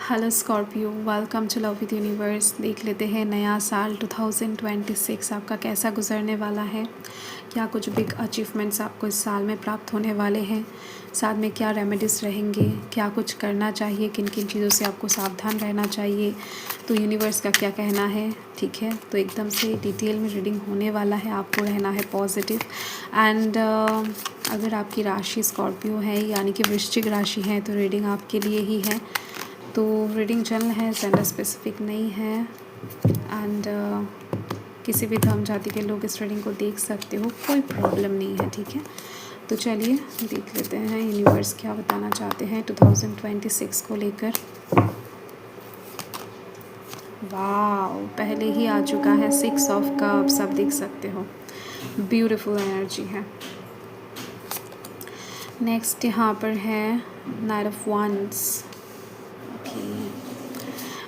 Hello Scorpio, welcome to love with universe. देख लेते हैं नया साल 2026 आपका कैसा गुजरने वाला है। क्या कुछ बिग अचीवमेंट्स आपको इस साल में प्राप्त होने वाले हैं, साथ में क्या रेमेडीज़ रहेंगे, क्या कुछ करना चाहिए, किन किन चीज़ों से आपको सावधान रहना चाहिए, तो यूनिवर्स का क्या कहना है। ठीक है, तो एकदम से डिटेल में रीडिंग होने वाला है, आपको रहना है पॉजिटिव। एंड अगर आपकी राशि स्कॉर्पियो है यानी कि वृश्चिक राशि है तो रीडिंग आपके लिए ही है। तो रीडिंग जनरल है, जेंडर स्पेसिफिक नहीं है। एंड किसी भी धर्म जाति के लोग इस रीडिंग को देख सकते हो, कोई प्रॉब्लम नहीं है। ठीक है, तो चलिए देख लेते हैं यूनिवर्स क्या बताना चाहते हैं 2026 को लेकर। वाह, पहले ही आ चुका है 6 ऑफ कप्स, आप देख सकते हो, ब्यूटीफुल एनर्जी है। नेक्स्ट यहाँ पर है knight of wands,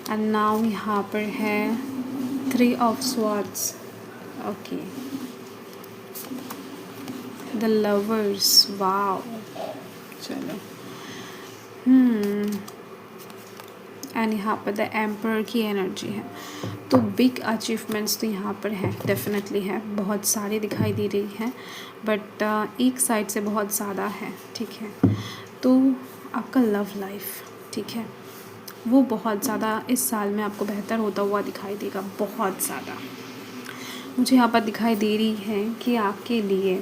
and now यहाँ पर है 3 of swords. Okay, the lovers, wow, चलो। एंड यहाँ पर द एम्पर की एनर्जी है। तो बिग अचीवमेंट्स तो यहाँ पर है, डेफिनेटली है, बहुत सारी दिखाई दे रही हैं, बट एक साइड से बहुत ज़्यादा है। ठीक है, तो आपका लव लाइफ, ठीक है, वो बहुत ज़्यादा इस साल में आपको बेहतर होता हुआ दिखाई देगा, बहुत ज़्यादा। मुझे यहाँ पर दिखाई दे रही है कि आपके लिए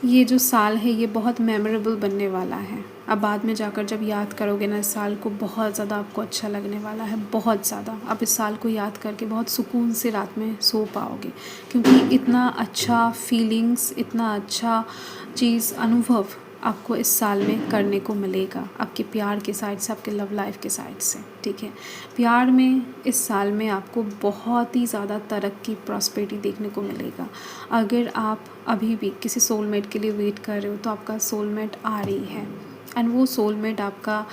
ये जो साल है ये बहुत मेमोरेबल बनने वाला है। अब बाद में जाकर जब याद करोगे ना इस साल को, बहुत ज़्यादा आपको अच्छा लगने वाला है, बहुत ज़्यादा। आप इस साल को याद करके बहुत सुकून से रात में सो पाओगे, क्योंकि इतना अच्छा फीलिंग्स, इतना अच्छा चीज़, अनुभव आपको इस साल में करने को मिलेगा, आपके प्यार के साइड से, आपके लव लाइफ के साइड से। ठीक है, प्यार में इस साल में आपको बहुत ही ज़्यादा तरक्की, प्रॉस्पेरिटी देखने को मिलेगा। अगर आप अभी भी किसी सोलमेट के लिए वेट कर रहे हो तो आपका सोलमेट आ रही है, एंड वो सोलमेट आपका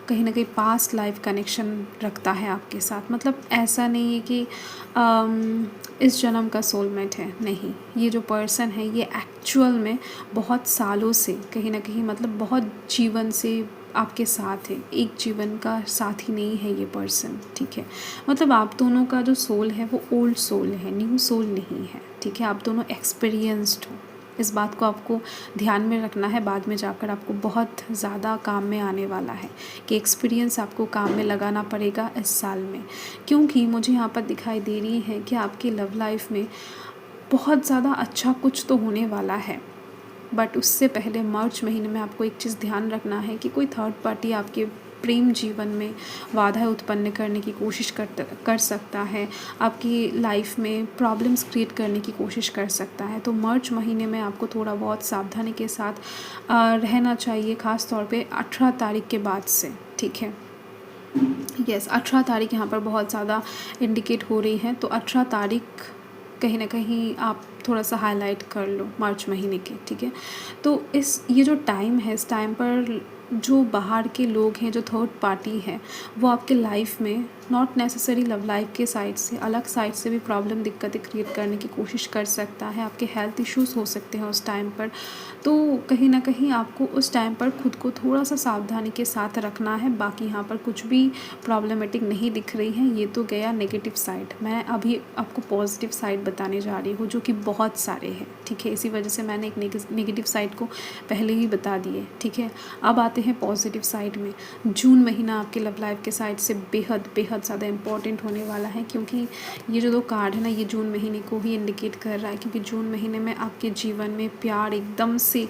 कहीं ना कहीं पास्ट लाइफ कनेक्शन रखता है आपके साथ। मतलब ऐसा नहीं है कि इस जन्म का सोलमेट है, नहीं, ये जो पर्सन है ये एक्चुअल में बहुत सालों से कहीं ना कहीं, मतलब बहुत जीवन से आपके साथ है, एक जीवन का साथी नहीं है ये पर्सन। ठीक है, मतलब आप दोनों का जो सोल है वो ओल्ड सोल है, न्यू सोल नहीं है। ठीक है, आप दोनों एक्सपीरियंस्ड हो, इस बात को आपको ध्यान में रखना है। बाद में जाकर आपको बहुत ज़्यादा काम में आने वाला है कि एक्सपीरियंस आपको काम में लगाना पड़ेगा इस साल में, क्योंकि मुझे यहाँ पर दिखाई दे रही है कि आपकी लव लाइफ में बहुत ज़्यादा अच्छा कुछ तो होने वाला है। बट उससे पहले मार्च महीने में आपको एक चीज़ ध्यान रखना है कि कोई थर्ड पार्टी आपके प्रेम जीवन में बाधा उत्पन्न करने की कोशिश कर सकता है, आपकी लाइफ में प्रॉब्लम्स क्रिएट करने की कोशिश कर सकता है। तो मार्च महीने में आपको थोड़ा बहुत सावधानी के साथ रहना चाहिए, ख़ास तौर पे 18 तारीख के बाद से। ठीक है, यस, 18 तारीख यहाँ पर बहुत ज़्यादा इंडिकेट हो रही है, तो 18 तारीख कहीं ना कहीं आप थोड़ा सा हाईलाइट कर लो मार्च महीने के। ठीक है, तो ये जो टाइम है, इस टाइम पर जो बाहर के लोग हैं, जो थर्ड पार्टी है, वो आपके लाइफ में नॉट नेसेसरी लव लाइफ के साइड से, अलग साइड से भी प्रॉब्लम, दिक्कतें क्रिएट करने की कोशिश कर सकता है। आपके हेल्थ इश्यूज़ हो सकते हैं उस टाइम पर, तो कहीं ना कहीं आपको उस टाइम पर खुद को थोड़ा सा सावधानी के साथ रखना है। बाकी यहाँ पर कुछ भी प्रॉब्लमेटिक नहीं दिख रही है, ये तो गया नेगेटिव साइड। मैं अभी आपको पॉजिटिव साइड बताने जा रही हूँ, जो कि बहुत सारे हैं। ठीक है, इसी वजह से मैंने एक नेगेटिव साइड को पहले ही बता दिए। ठीक है, अब आते हैं पॉजिटिव साइड में। जून महीना आपके लव लाइफ के साइड से बेहद बेहद ज़्यादा इम्पॉर्टेंट होने वाला है, क्योंकि ये जो 2 कार्ड है ना, ये जून महीने को ही इंडिकेट कर रहा है, क्योंकि जून महीने में आपके जीवन में प्यार एकदम से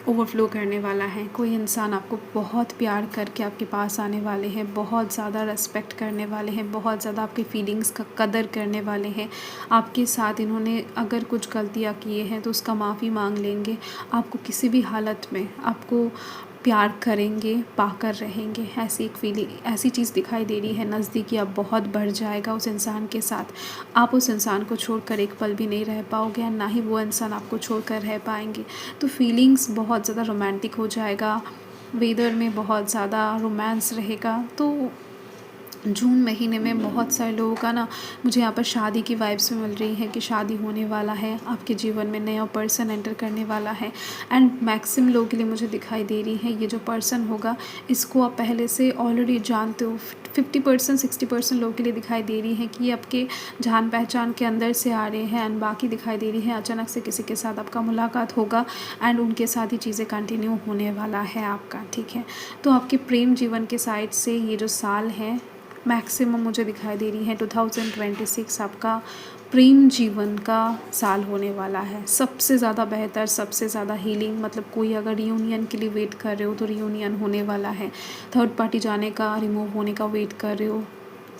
ओवरफ्लो करने वाला है। कोई इंसान आपको बहुत प्यार करके आपके पास आने वाले हैं, बहुत ज़्यादा रेस्पेक्ट करने वाले हैं, बहुत ज़्यादा आपकी फीलिंग्स का कदर करने वाले हैं। आपके साथ इन्होंने अगर कुछ गलतियाँ किए हैं तो उसका माफ़ी मांग लेंगे, आपको किसी भी हालत में आपको प्यार करेंगे, पाकर रहेंगे। ऐसी एक फीलिंग, ऐसी चीज़ दिखाई दे रही है, नज़दीकी अब बहुत बढ़ जाएगा उस इंसान के साथ। आप उस इंसान को छोड़कर एक पल भी नहीं रह पाओगे, और ना ही वो इंसान आपको छोड़कर रह पाएंगे। तो फीलिंग्स बहुत ज़्यादा रोमांटिक हो जाएगा, वेदर में बहुत ज़्यादा रोमांस रहेगा। तो जून महीने में बहुत सारे लोगों का ना मुझे यहाँ पर शादी की वाइब्स में मिल रही है कि शादी होने वाला है, आपके जीवन में नया पर्सन एंटर करने वाला है। एंड मैक्सिमम लोगों के लिए मुझे दिखाई दे रही है ये जो पर्सन होगा इसको आप पहले से ऑलरेडी जानते हो। 50% 60% लोगों के लिए दिखाई दे रही है कि ये आपके जान पहचान के अंदर से आ रहे हैं। एंड बाकी दिखाई दे रही है अचानक से किसी के साथ आपका मुलाकात होगा एंड उनके साथ ही चीज़ें कंटिन्यू होने वाला है आपका, ठीक है। तो आपके प्रेम जीवन के साइड से ये जो साल है मैक्सिमम मुझे दिखाई दे रही है 2026 आपका प्रेम जीवन का साल होने वाला है। सबसे ज़्यादा बेहतर, सबसे ज़्यादा हीलिंग, मतलब कोई अगर रियूनियन के लिए वेट कर रहे हो तो रियूनियन होने वाला है। थर्ड पार्टी जाने का, रिमूव होने का वेट कर रहे हो,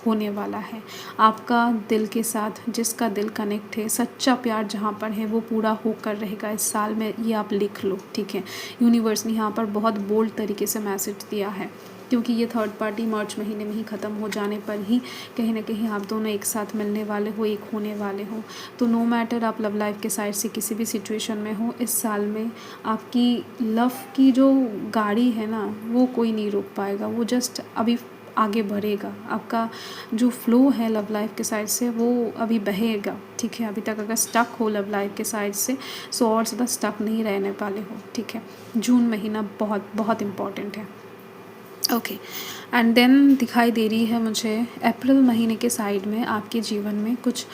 होने वाला है। आपका दिल के साथ जिसका दिल कनेक्ट है, सच्चा प्यार जहाँ पर है वो पूरा होकर रहेगा इस साल में, ये आप लिख लो, ठीक है। यूनिवर्स ने यहाँ पर बहुत बोल्ड तरीके से मैसेज दिया है क्योंकि ये थर्ड पार्टी मार्च महीने में ही ख़त्म हो जाने पर ही कहीं ना कहीं आप दोनों एक साथ मिलने वाले हो, एक होने वाले हो। तो नो मैटर आप लव लाइफ के साइड से किसी भी सिचुएशन में हो, इस साल में आपकी लव की जो गाड़ी है ना वो कोई नहीं रोक पाएगा, वो जस्ट अभी आगे बढ़ेगा। आपका जो फ्लो है लव लाइफ के साइड से वो अभी बहेगा, ठीक है। अभी तक अगर स्टक हो लव लाइफ के साइड से सो और ज़्यादा स्टक नहीं रहने वाले हो, ठीक है। जून महीना बहुत बहुत इम्पॉर्टेंट है, ओके। एंड देन दिखाई दे रही है मुझे अप्रैल महीने के साइड में आपके जीवन में कुछ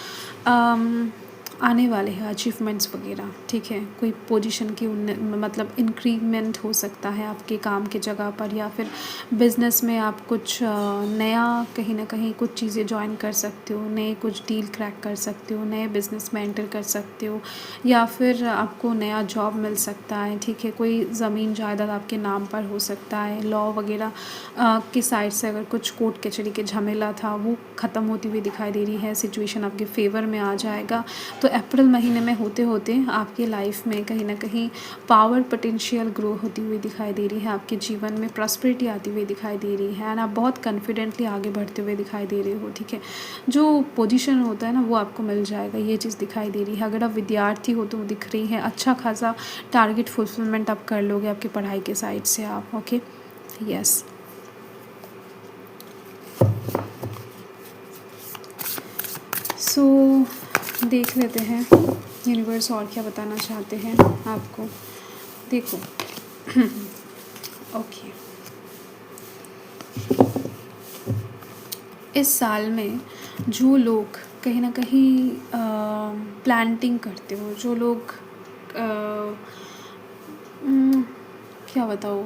आने वाले हैं अचीवमेंट्स वगैरह, ठीक है। कोई पोजीशन की मतलब इंक्रीमेंट हो सकता है आपके काम के जगह पर, या फिर बिज़नेस में आप कुछ नया कहीं ना कहीं कुछ चीज़ें ज्वाइन कर सकते हो, नए कुछ डील क्रैक कर सकते हो, नए बिज़नेस में एंटर कर सकते हो, या फिर आपको नया जॉब मिल सकता है, ठीक है। कोई ज़मीन जायदाद आपके नाम पर हो सकता है। लॉ वगैरह की साइड से अगर कुछ कोर्ट कचहरी के झमेला था वो ख़त्म होती हुई दिखाई दे रही है, सिचुएशन आपके फेवर में आ जाएगा। तो अप्रैल महीने में होते होते आपकी लाइफ में कहीं ना कहीं पावर पोटेंशियल ग्रो होती हुई दिखाई दे रही है, आपके जीवन में प्रॉस्पेरिटी आती हुई दिखाई दे रही है एंड आप बहुत कॉन्फिडेंटली आगे बढ़ते हुए दिखाई दे रहे हो, ठीक है। जो पोजीशन होता है ना वो आपको मिल जाएगा, ये चीज़ दिखाई दे रही है। अगर आप विद्यार्थी हो तो दिख रही है अच्छा खासा टारगेट फुलफिलमेंट आप कर लोगे आपकी पढ़ाई के साइड से आप, ओके, यस। सो देख लेते हैं यूनिवर्स और क्या बताना चाहते हैं आपको। देखो ओके, इस साल में जो लोग कहीं ना कहीं प्लांटिंग करते हो, जो लोग क्या बताओ,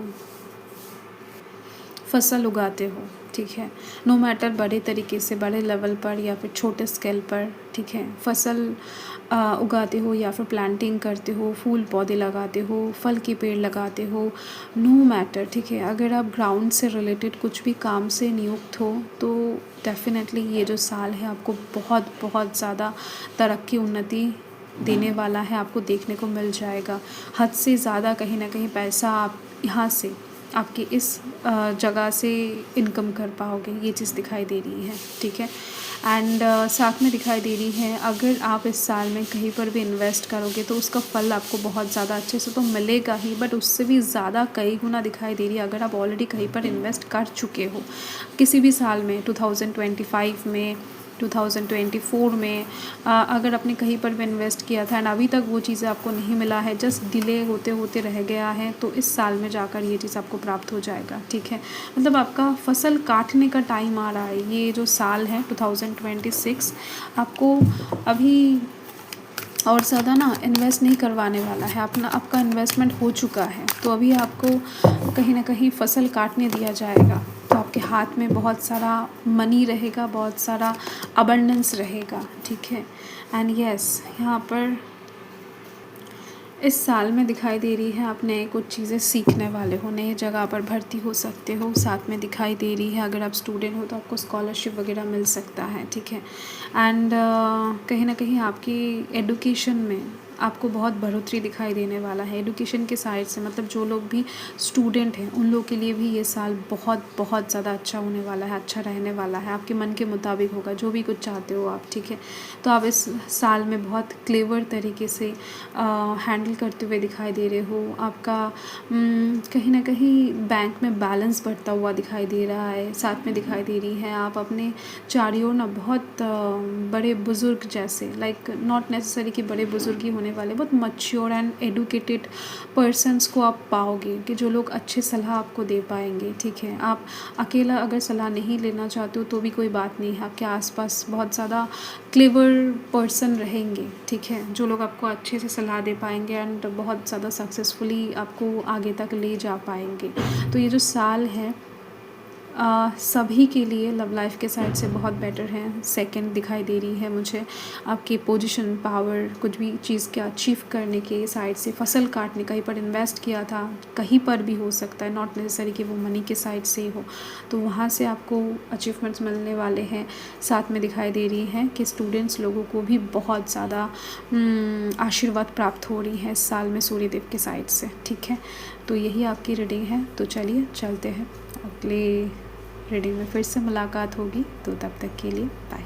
फसल उगाते हो, ठीक है। नो मैटर बड़े तरीके से, बड़े लेवल पर या फिर छोटे स्केल पर, ठीक है। फसल उगाते हो या फिर प्लांटिंग करते हो, फूल पौधे लगाते हो, फल के पेड़ लगाते हो, नो मैटर, ठीक है। अगर आप ग्राउंड से रिलेटेड कुछ भी काम से नियुक्त हो तो डेफिनेटली ये जो साल है आपको बहुत बहुत ज़्यादा तरक्की उन्नति देने वाला है, आपको देखने को मिल जाएगा। हद से ज़्यादा कहीं ना कहीं पैसा आप यहाँ से आपकी इस जगह से इनकम कर पाओगे, ये चीज़ दिखाई दे रही है, ठीक है। एंड साथ में दिखाई दे रही है अगर आप इस साल में कहीं पर भी इन्वेस्ट करोगे तो उसका फल आपको बहुत ज़्यादा अच्छे से तो मिलेगा ही, बट उससे भी ज़्यादा कई गुना दिखाई दे रही है अगर आप ऑलरेडी कहीं पर इन्वेस्ट कर चुके हो किसी भी साल में, 2025 में, 2024 में। अगर आपने कहीं पर भी इन्वेस्ट किया था एंड अभी तक वो चीज़ें आपको नहीं मिला है, जस्ट डिले होते होते रह गया है, तो इस साल में जाकर ये चीज़ आपको प्राप्त हो जाएगा, ठीक है। मतलब आपका फसल काटने का टाइम आ रहा है। ये जो साल है 2026 आपको अभी और ज़्यादा ना इन्वेस्ट नहीं करवाने वाला है, आपका इन्वेस्टमेंट हो चुका है, तो अभी आपको कहीं ना कहीं फसल काटने दिया जाएगा। तो आपके हाथ में बहुत सारा मनी रहेगा, बहुत सारा अबंडेंस रहेगा, ठीक है। एंड यस, यहाँ पर इस साल में दिखाई दे रही है आप नए कुछ चीज़ें सीखने वाले हो, नए जगह पर भर्ती हो सकते हो। साथ में दिखाई दे रही है अगर आप स्टूडेंट हो तो आपको स्कॉलरशिप वगैरह मिल सकता है, ठीक है। एंड कहीं ना कहीं आपकी एडुकेशन में आपको बहुत बढ़ोतरी दिखाई देने वाला है एडुकेशन के साइड से। मतलब जो लोग भी स्टूडेंट हैं उन लोग के लिए भी ये साल बहुत बहुत ज़्यादा अच्छा होने वाला है, अच्छा रहने वाला है, आपके मन के मुताबिक होगा जो भी कुछ चाहते हो आप, ठीक है। तो आप इस साल में बहुत क्लेवर तरीके से हैंडल करते हुए दिखाई दे रहे हो। आपका कहीं ना कहीं बैंक में बैलेंस बढ़ता हुआ दिखाई दे रहा है, साथ में दिखाई दे रही है आप अपने चारों ओर ना बहुत बड़े बुज़ुर्ग जैसे, लाइक नॉट नेसेसरी कि बड़े बुज़ुर्ग ही होने वाले, बहुत मैच्योर एंड एडुकेटेड पर्सन्स को आप पाओगे कि जो लोग अच्छे सलाह आपको दे पाएंगे, ठीक है। आप अकेला अगर सलाह नहीं लेना चाहते हो तो भी कोई बात नहीं है, आपके आसपास बहुत ज़्यादा क्लेवर पर्सन रहेंगे, ठीक है, जो लोग आपको अच्छे से सलाह दे पाएंगे एंड बहुत ज़्यादा सक्सेसफुली आपको आगे तक ले जा पाएंगे। तो ये जो साल है सभी के लिए लव लाइफ के साइड से बहुत बेटर है। सेकंड दिखाई दे रही है मुझे आपकी पोजीशन, पावर, कुछ भी चीज़ के अचीव करने के साइड से, फसल काटने, कहीं पर इन्वेस्ट किया था, कहीं पर भी हो सकता है, नॉट नेसेसरी कि वो मनी के साइड से ही हो, तो वहाँ से आपको अचीवमेंट्स मिलने वाले हैं। साथ में दिखाई दे रही है कि स्टूडेंट्स लोगों को भी बहुत ज़्यादा आशीर्वाद प्राप्त हो रही है इस साल में सूर्यदेव के साइड से, ठीक है। तो यही आपकी रीडिंग है। तो चलिए चलते हैं, अगले रीडिंग में फिर से मुलाकात होगी, तो तब तक के लिए बाय।